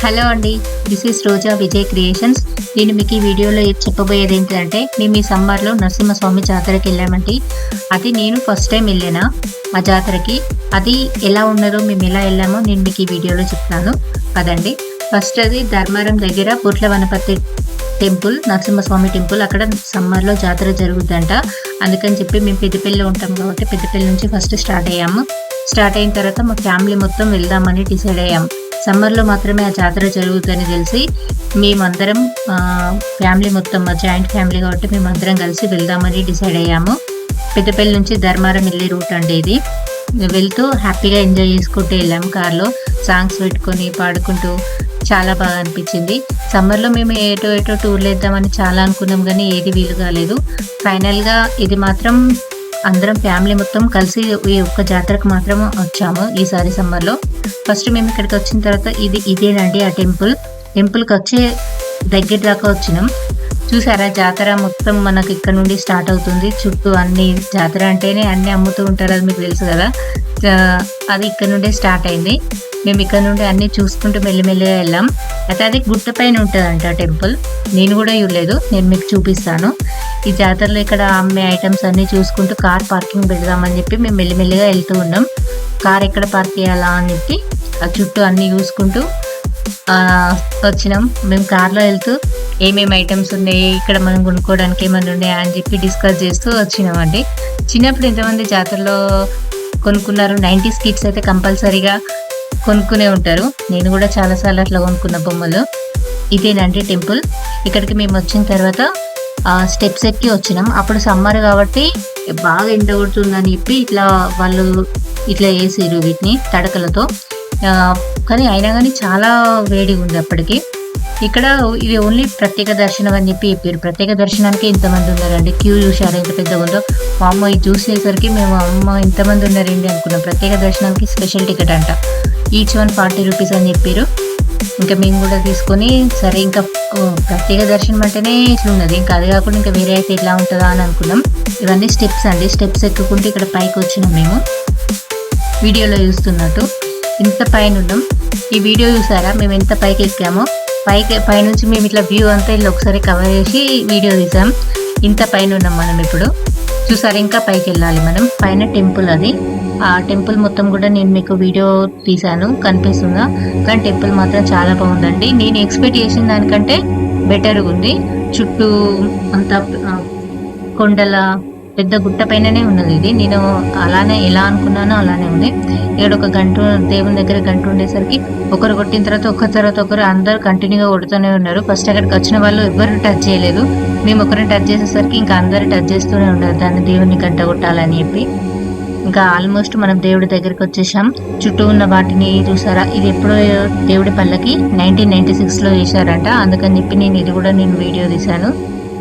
Hello అండి, this is Roja Vijay creations. నేను మీకు ఈ వీడియోలో చెప్పబోయేది ఏంటంటే, మేము ఈ సమ్మర్లో నరసింహస్వామి జాతరకి వెళ్ళామండి. అది నేను ఫస్ట్ టైం వెళ్ళాను ఆ జాతరకి. అది ఎలా ఉన్నదో, మేము ఎలా వెళ్ళామో నేను మీకు ఈ వీడియోలో చెప్తాను కదండి. ఫస్ట్ అది ధర్మారం దగ్గర పుట్ల వనపర్తి టెంపుల్, నరసింహస్వామి టెంపుల్. అక్కడ సమ్మర్లో జాతర జరుగుతుందంట. అందుకని చెప్పి మేము పెద్దపల్లిలో ఉంటాం కాబట్టి పెద్దపల్లి నుంచి ఫస్ట్ స్టార్ట్ అయ్యాము. స్టార్ట్ అయిన తర్వాత మా ఫ్యామిలీ మొత్తం వెళ్దామని డిసైడ్ అయ్యాము. సమ్మర్లో మాత్రమే ఆ జాతర జరుగుతుందని తెలిసి మేమందరం ఫ్యామిలీ మొత్తం, మా జాయింట్ ఫ్యామిలీ కాబట్టి మేమందరం కలిసి వెళ్దామని డిసైడ్ అయ్యాము. పెద్దపల్లి నుంచి ధర్మారం వెళ్ళే రూట్ అండి ఇది. వెళ్తూ హ్యాపీగా ఎంజాయ్ చేసుకుంటూ వెళ్ళాము. కార్లో సాంగ్స్ పెట్టుకొని పాడుకుంటూ చాలా బాగా అనిపించింది. సమ్మర్లో మేము ఏటో టూర్లు వేద్దామని చాలా అనుకున్నాం, కానీ ఏది వీలు కాలేదు. ఫైనల్గా ఇది మాత్రం అందరం ఫ్యామిలీ మొత్తం కలిసి ఈ ఒక్క జాతరకు మాత్రం వచ్చాము ఈసారి సమ్మర్లో. ఫస్ట్ మేము ఇక్కడికి వచ్చిన తర్వాత ఇదేనండి ఆ టెంపుల్కి వచ్చే దగ్గర దాకా వచ్చినాం. చూసారా, జాతర మొత్తం మనకు ఇక్కడ నుండి స్టార్ట్ అవుతుంది. చుట్టూ అన్ని, జాతర అంటేనే అన్ని అమ్ముతూ ఉంటారు, అది మీకు తెలుసు కదా. అది ఇక్కడ నుండే స్టార్ట్ అయింది. మేము ఇక్కడ నుండి అన్ని చూసుకుంటూ మెల్లిమెల్లిగా వెళ్ళాం. అయితే అది గుట్ట పైన ఉంటుందంట టెంపుల్. నేను కూడా చూడలేదు, నేను మీకు చూపిస్తాను. ఈ జాతరలో ఇక్కడ అమ్మే ఐటమ్స్ అన్ని చూసుకుంటూ కార్ పార్కింగ్ పెడదామని చెప్పి మేము మెల్లిమెల్లిగా వెళ్తూ ఉన్నాం. కార్ ఎక్కడ పార్క్ చేయాలా అని చెప్పి ఆ చుట్టూ అన్ని చూసుకుంటూ వచ్చినాం. మేము కార్లో వెళ్తూ ఏమేమి ఐటమ్స్ ఉన్నాయి, ఇక్కడ మనం కొనుక్కోవడానికి ఏమైనా ఉన్నాయా అని చెప్పి డిస్కస్ చేస్తూ వచ్చినామండి. చిన్నప్పుడు ఎంతమంది జాతరలో కొనుక్కున్నారు? 90s కిడ్స్ అయితే కంపల్సరీగా కొనుక్కునే ఉంటారు. నేను కూడా చాలాసార్లు అట్లా కొనుక్కున్న బొమ్మలు. ఇదేనండి టెంపుల్. ఇక్కడికి మేము వచ్చిన తర్వాత స్టెప్స్ ఎక్కి వచ్చినాం. అప్పుడు సమ్మర్ కాబట్టి బాగా ఎండ కొడుతుందని చెప్పి వాళ్ళు ఇట్లా వేసారు వీటిని తడకలతో. కానీ అయినా కానీ చాలా వేడిగా ఉంది అప్పటికి. ఇక్కడ ఇది ఓన్లీ ప్రత్యేక దర్శనం అని చెప్పి చెప్పారు. ప్రత్యేక దర్శనానికి ఇంతమంది ఉన్నారండి. క్యూ చూసారా ఎంత పెద్దగా ఉందో. మా అమ్మ ఇది చూసేసరికి మేము ఇంతమంది ఉన్నారండి అనుకున్నాం. ప్రత్యేక దర్శనానికి స్పెషల్ టికెట్ అంట, ఈచ్ వన్ 40 రూపీస్ అని చెప్పారు. ఇంకా మేము కూడా తీసుకొని, సరే ఇంకా ప్రత్యేక దర్శనం అంటేనే ఇట్లున్నది, ఇంకా అది కాకుండా ఇంకా వేరే అయితే ఎట్లా ఉంటుందా అని అనుకున్నాం. ఇవన్నీ స్టెప్స్ అండి. స్టెప్స్ ఎక్కుకుంటే ఇక్కడ పైకి వచ్చినాం మేము, వీడియోలో చూస్తున్నట్టు. ఇంత పైన ఉన్నాం. ఈ వీడియో చూసారా మేము ఎంత పైకి ఎక్కామో. పైనుంచి మేము ఇట్లా వ్యూ అంతా ఇలా ఒకసారి కవర్ చేసి వీడియో తీసాం. ఇంత పైన ఉన్నాం మనం ఇప్పుడు. చూసారా, ఇంకా పైకి వెళ్ళాలి మనం. పైన టెంపుల్ అది. ఆ టెంపుల్ మొత్తం కూడా నేను మీకు వీడియో తీసాను, కనిపిస్తుందా? కానీ టెంపుల్ మాత్రం చాలా బాగుందండి. నేను ఎక్స్పెక్ట్ చేసిన దానికంటే బెటర్గా ఉంది. చుట్టూ అంతా కొండల పెద్ద గుట్ట పైననే ఉన్నది ఇది. నేను అలానే ఎలా అనుకున్నానో అలానే ఉంది. ఇక్కడ ఒక గంట, దేవుని దగ్గర గంట ఉండేసరికి ఒకరు కొట్టిన తర్వాత ఒకరు అందరు కంటిన్యూగా కొడుతూనే ఉన్నారు. ఫస్ట్ అక్కడికి వచ్చిన వాళ్ళు ఎవరు టచ్ చేయలేదు. మేము ఒకరిని టచ్ చేసేసరికి ఇంకా అందరు టచ్ చేస్తూనే ఉన్నారు దాన్ని, దేవుని గంట కొట్టాలని చెప్పి. ఇంకా ఆల్మోస్ట్ మనం దేవుడి దగ్గరికి వచ్చేసాం. చుట్టూ ఉన్న వాటిని చూసారా, ఇది ఎప్పుడో దేవుడి పల్లకి 1996లో చేశారంట. అందుకని చెప్పి ఇది కూడా వీడియో తీశాను.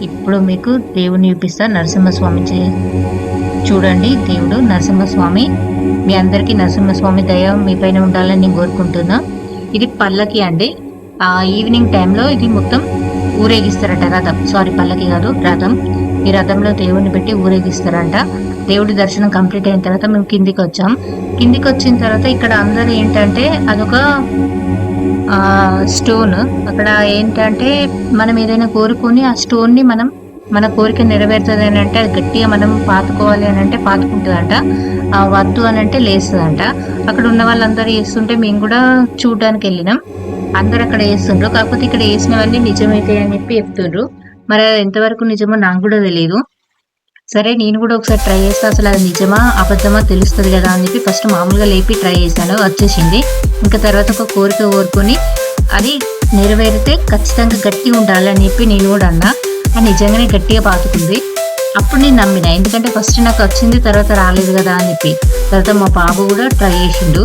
ఇప్పుడు మీకు దేవుని చూపిస్తా. నరసింహస్వామి చూడండి, దేవుడు నరసింహస్వామి. మీ అందరికీ నరసింహస్వామి దయ మీ పైన ఉండాలని నేను కోరుకుంటున్నా. ఇది పల్లకి అండి. ఈవినింగ్ టైంలో ఇది మొత్తం ఊరేగిస్తారట. పల్లకి కాదు, రథం. ఈ రథంలో దేవుడిని పెట్టి ఊరేగిస్తారంట. దేవుడి దర్శనం కంప్లీట్ అయిన తర్వాత మేము కిందికి వచ్చాం. కిందికి వచ్చిన తర్వాత ఇక్కడ అందరూ ఏంటంటే అదొక స్టోన్. అక్కడ ఏంటంటే మనం ఏదైనా కోరుకొని ఆ స్టోన్ని మన కోరిక నెరవేరుతుంది అని అంటే, అది గట్టిగా మనం పాతుకోవాలి అని అంటే పాతుకుంటుందంట. వద్దు అని అంటే లేస్తుందంట. అక్కడ ఉన్న వాళ్ళందరూ వేస్తుంటే మేము కూడా చూడడానికి వెళ్ళినాం. అందరు అక్కడ వేస్తుండ్రు. కాకపోతే ఇక్కడ వేసినవన్నీ నిజమైతే అని చెప్పి చెప్తుండ్రు. మరి అది ఎంతవరకు నిజమో నాకు కూడా తెలియదు. సరే, నేను కూడా ఒకసారి ట్రై చేస్తా, అసలు అది నిజమా అబద్ధమా తెలుస్తుంది కదా అని చెప్పి ఫస్ట్ మామూలుగా లేపి ట్రై చేశాను, వచ్చేసింది. ఇంకా తర్వాత ఒక కోరిక కోరుకొని అది నెరవేరితే ఖచ్చితంగా గట్టి ఉండాలి అని చెప్పి నేను కూడా అన్నా. అది నిజంగానే గట్టిగా పాతుకుంది. అప్పుడు నేను నమ్మిన, ఎందుకంటే ఫస్ట్ నాకు వచ్చింది, తర్వాత రాలేదు కదా అని చెప్పి. తర్వాత మా బాబు కూడా ట్రై చేసిండు,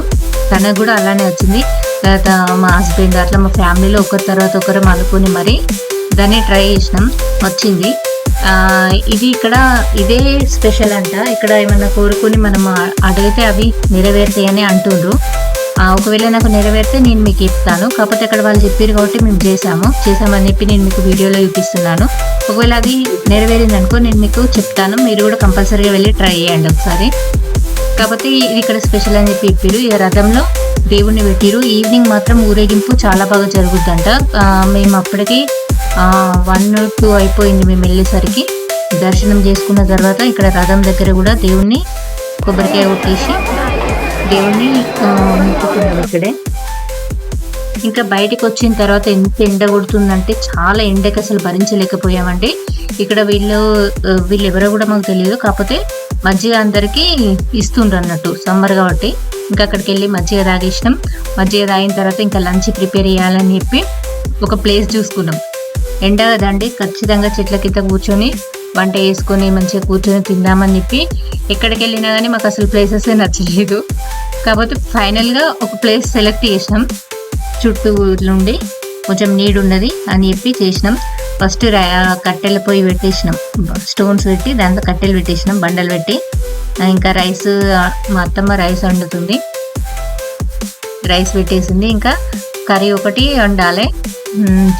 తనకు కూడా అలానే వచ్చింది. తర్వాత మా హస్బెండ్, అట్లా మా ఫ్యామిలీలో ఒకరి తర్వాత ఒకరు అనుకుని మరి దాన్ని ట్రై చేసినాం, వచ్చింది. ఇది ఇక్కడ ఇదే స్పెషల్ అంట. ఇక్కడ ఏమన్నా కోరుకొని మనం అడిగితే అవి నెరవేరుతాయని అంటుండ్రు. ఒకవేళ నాకు నెరవేరితే నేను మీకు చెప్తాను. కాకపోతే అక్కడ వాళ్ళు చెప్పారు కాబట్టి మేము చేసామని చెప్పి నేను మీకు వీడియోలో చూపిస్తున్నాను. ఒకవేళ అది నెరవేరింది అనుకో నేను మీకు చెప్తాను. మీరు కూడా కంపల్సరీగా వెళ్ళి ట్రై చేయండి ఒకసారి. కాకపోతే ఇది ఇక్కడ స్పెషల్ అని చెప్పి చెప్పారు. ఇక రథంలో దేవుణ్ణి పెట్టిరు. ఈవినింగ్ మాత్రం ఊరేగింపు చాలా బాగా జరుగుద్దంట. మేము అప్పటికి 1-2 అయిపోయింది మేము వెళ్ళేసరికి. దర్శనం చేసుకున్న తర్వాత ఇక్కడ రథం దగ్గర కూడా దేవుణ్ణి కొబ్బరికాయ కొట్టేసి దేవుణ్ణి మొక్కుకున్నాం ఇక్కడే. ఇంకా బయటకు వచ్చిన తర్వాత ఎంత ఎండ కొడుతుందంటే చాలా ఎండకి అసలు భరించలేకపోయామండి. ఇక్కడ వీళ్ళు ఎవరో కూడా మాకు తెలియదు. కాకపోతే మజ్జిగ అందరికీ ఇస్తుండ్రు అన్నట్టు, సమ్మర్ కాబట్టి. ఇంకా అక్కడికి వెళ్ళి మజ్జిగ తాగేసినాం. మజ్జిగ తాగిన తర్వాత ఇంకా లంచ్ ప్రిపేర్ చేయాలని చెప్పి ఒక ప్లేస్ చూసుకున్నాం. ఎండ కదండి, ఖచ్చితంగా చెట్ల కింద కూర్చొని వంట వేసుకొని మంచిగా కూర్చొని తిందామని చెప్పి ఎక్కడికి వెళ్ళినా కానీ మాకు అసలు ప్లేసెస్ నచ్చలేదు. కాకపోతే ఫైనల్గా ఒక ప్లేస్ సెలెక్ట్ చేసినాం. చుట్టూ నుండి కొంచెం నీడ్ ఉన్నది అని చెప్పి చేసినాం. ఫస్ట్ కట్టెల పొయ్యి పెట్టేసినాం, స్టోన్స్ పెట్టి దాంట్లో కట్టెలు పెట్టేసినాం, బండలు పెట్టి. ఇంకా రైస్, మా అత్తమ్మ రైస్ వండుతుంది, రైస్ పెట్టేసింది. ఇంకా కర్రీ ఒకటి వండాలి,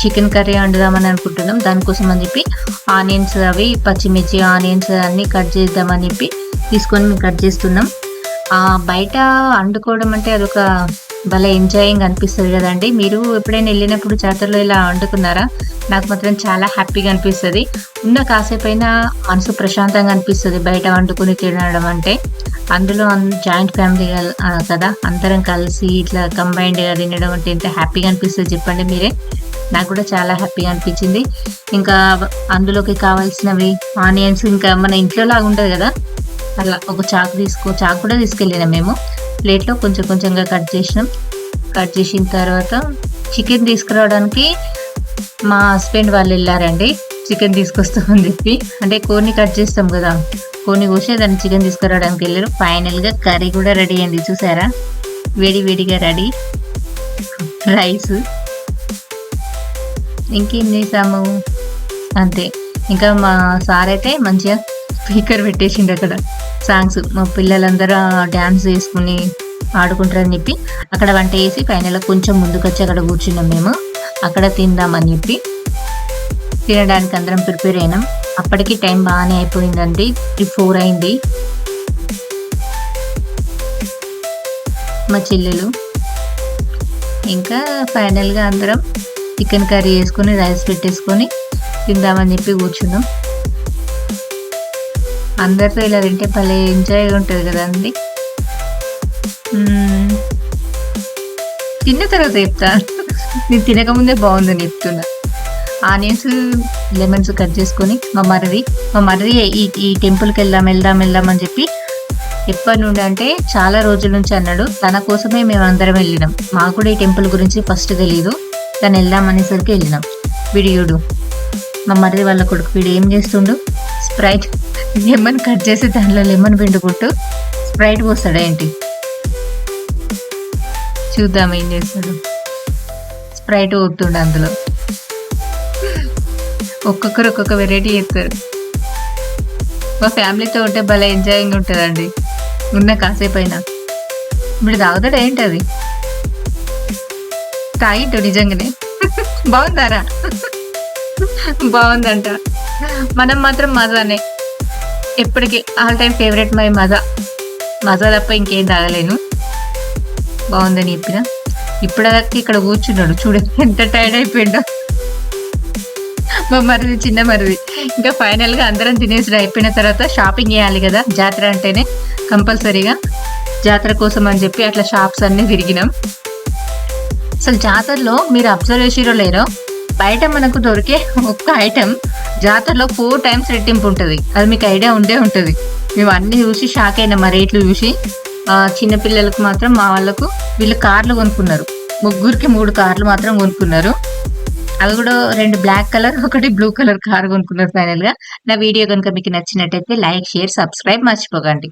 చికెన్ కర్రీ వండుదామని అనుకుంటున్నాం. దానికోసం అని చెప్పి ఆనియన్స్ అవి పచ్చిమిర్చి ఆనియన్స్ అన్నీ కట్ చేద్దామని చెప్పి తీసుకొని మేము కట్ చేస్తున్నాం. బయట వండుకోవడం అంటే అదొక భలే ఎంజాయింగ్ అనిపిస్తుంది కదండి. మీరు ఎప్పుడైనా వెళ్ళినప్పుడు జాతరలో ఇలా వండుకున్నారా? నాకు మాత్రం చాలా హ్యాపీగా అనిపిస్తుంది. ఉన్న కాసేపైనా మనసు ప్రశాంతంగా అనిపిస్తుంది బయట వండుకొని తినడం అంటే. అందులో జాయింట్ ఫ్యామిలీ కదా, అందరం కలిసి ఇట్లా కంబైన్డ్గా తినడం అంటే ఎంత హ్యాపీగా అనిపిస్తుంది చెప్పండి మీరే. నాకు కూడా చాలా హ్యాపీగా అనిపించింది. ఇంకా అందులోకి కావాల్సినవి ఆనియన్స్, ఇంకా మన ఇంట్లో లాగా ఉంటుంది కదా అలా ఒక చాకు కూడా తీసుకెళ్ళినాం మేము. ప్లేట్లో కొంచెం కొంచెంగా కట్ చేసినాం. కట్ చేసిన తర్వాత చికెన్ తీసుకురావడానికి మా హస్బెండ్ వాళ్ళు వెళ్ళారండి, చికెన్ తీసుకొస్తామని చెప్పి. అంటే కోడిని కట్ చేస్తాం కదా, కోడిని కోసి దాన్ని చికెన్ తీసుకురావడానికి వెళ్ళారు. ఫైనల్గా కర్రీ కూడా రెడీ అయింది, చూసారా, వేడి వేడిగా రెడీ. రైస్ ఇంకేం చేసాము అంతే. ఇంకా మా సార్ అయితే మంచిగా స్పీకర్ పెట్టేసిండు అక్కడ సాంగ్స్. మా పిల్లలందరూ డ్యాన్స్ చేసుకుని ఆడుకుంటారని చెప్పి అక్కడ వంట వేసి ఫైనల్గా కొంచెం ముందుకు వచ్చి అక్కడ కూర్చున్నాం మేము. అక్కడ తిందామని చెప్పి తినడానికి అందరం ప్రిపేర్ అయినాం. అప్పటికి టైం బాగానే అయిపోయిందండి, 4 అయింది. మా చెల్లెలు ఇంకా ఫైనల్గా అందరం చికెన్ కర్రీ వేసుకొని రైస్ పెట్టేసుకొని తిందామని చెప్పి కూర్చున్నాం. అందరితో ఇలా తింటే భలే ఎంజాయ్గా ఉంటుంది కదండి. తిన్న తర్వాత చెప్తా, నేను తినకముందే బాగుందని చెప్తున్నా. ఆనియన్స్ లెమన్స్ కట్ చేసుకొని మా మరిది ఈ టెంపుల్కి వెళ్దాం అని చెప్పి ఎప్పటి నుండి అంటే చాలా రోజుల నుంచి అన్నాడు. తన కోసమే మేము అందరం వెళ్ళినాం. మాకు కూడా ఈ టెంపుల్ గురించి ఫస్ట్ తెలీదు, తను వెళ్దాం అనేసరికి వెళ్ళినాం. వీడియోడు మా మరిది వాళ్ళ కొడుకు వీడు ఏం చేస్తుండు, స్ప్రైట్ లెమన్ కట్ చేసి దానిలో లెమన్ పిండుకుంటూ స్ప్రైట్ పోస్తాడా ఏంటి, చూద్దాం ఏం చేస్తాడు. స్ప్రైట్ పోతుండు అందులో. ఒక్కొక్కరు ఒక్కొక్క వెరైటీ చేస్తారు. మా ఫ్యామిలీతో ఉంటే భలే ఎంజాయింగ్ ఉంటుందండి. ఉన్న కాసేపు అయినా ఇప్పుడు తాగుతాడు ఏంటి, అది తాగిట్టు నిజంగానే బాగుందారా, బాగుందంట. మనం మాత్రం మజానే, ఎప్పటికీ ఆల్ టైమ్ ఫేవరెట్ మై మజా తప్ప ఇంకేం తాగలేను. బాగుందని చెప్పిన. ఇప్పటిదాకా ఇక్కడ కూర్చున్నాడు, చూడండి ఎంత టైర్డ్ అయిపోయిండో మా మరిది, చిన్న మరిది. ఇంకా ఫైనల్గా అందరం తినేసి అయిపోయిన తర్వాత షాపింగ్ చేయాలి కదా, జాతర అంటేనే కంపల్సరీగా. జాతర కోసం అని చెప్పి అట్లా షాప్స్ అన్నీ తిరిగినాం. అసలు జాతరలో మీరు అబ్జర్వ్ చేసిరో లేరో, బయట మనకు దొరికే ఒక్క ఐటెం జాతరలో 4 times రెట్టింపు ఉంటుంది. అది మీకు ఐడియా ఉండే ఉంటుంది. మేము అన్ని చూసి షాక్ అయినాం మా రేట్లు చూసి. చిన్నపిల్లలకు మాత్రం మా వాళ్ళకు వీళ్ళు కార్లు కొనుక్కున్నారు, ముగ్గురికి 3 కార్లు మాత్రం కొనుక్కున్నారు. అవి కూడా 2 black colour, 1 blue colour car కొనుక్కున్నారు ఫైనల్గా. నా వీడియో కనుక మీకు నచ్చినట్టయితే లైక్, షేర్, సబ్స్క్రైబ్ మర్చిపోకండి.